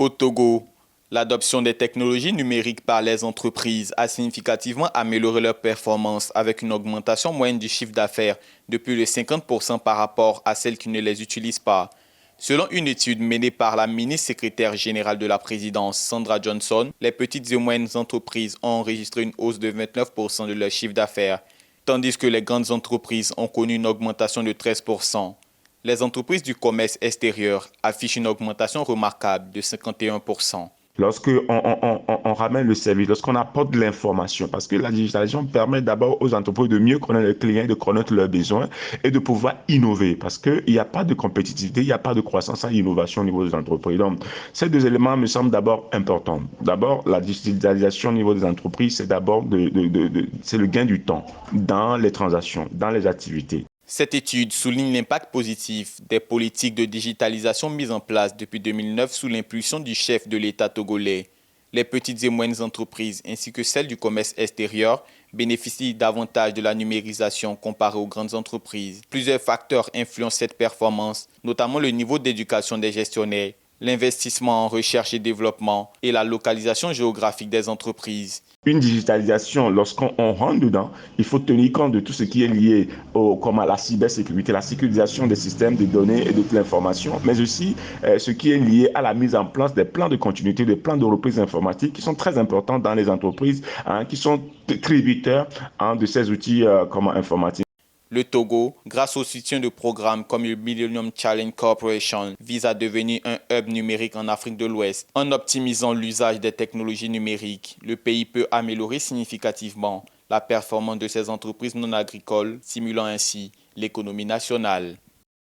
Au Togo, l'adoption des technologies numériques par les entreprises a significativement amélioré leur performance avec une augmentation moyenne du chiffre d'affaires de plus de 50% par rapport à celles qui ne les utilisent pas. Selon une étude menée par la ministre secrétaire générale de la présidence, Sandra Johnson, les petites et moyennes entreprises ont enregistré une hausse de 29% de leur chiffre d'affaires, tandis que les grandes entreprises ont connu une augmentation de 13%. Les entreprises du commerce extérieur affichent une augmentation remarquable de 51%. Lorsqu'on ramène le service, lorsqu'on apporte de l'information, parce que la digitalisation permet d'abord aux entreprises de mieux connaître les clients, de connaître leurs besoins et de pouvoir innover, parce qu'il n'y a pas de compétitivité, il n'y a pas de croissance sans innovation au niveau des entreprises. Donc, ces deux éléments me semblent d'abord importants. D'abord, la digitalisation au niveau des entreprises, c'est d'abord c'est le gain du temps dans les transactions, dans les activités. Cette étude souligne l'impact positif des politiques de digitalisation mises en place depuis 2009 sous l'impulsion du chef de l'État togolais. Les petites et moyennes entreprises ainsi que celles du commerce extérieur bénéficient davantage de la numérisation comparée aux grandes entreprises. Plusieurs facteurs influencent cette performance, notamment le niveau d'éducation des gestionnaires, l'investissement en recherche et développement et la localisation géographique des entreprises. Une digitalisation, lorsqu'on rentre dedans, il faut tenir compte de tout ce qui est lié comme à la cybersécurité, la sécurisation des systèmes de données et de l'information, mais aussi ce qui est lié à la mise en place des plans de continuité, des plans de reprise informatique qui sont très importants dans les entreprises, qui sont tributaires de ces outils informatiques. Le Togo, grâce au soutien de programmes comme le Millennium Challenge Corporation, vise à devenir un hub numérique en Afrique de l'Ouest. En optimisant l'usage des technologies numériques, le pays peut améliorer significativement la performance de ses entreprises non agricoles, stimulant ainsi l'économie nationale.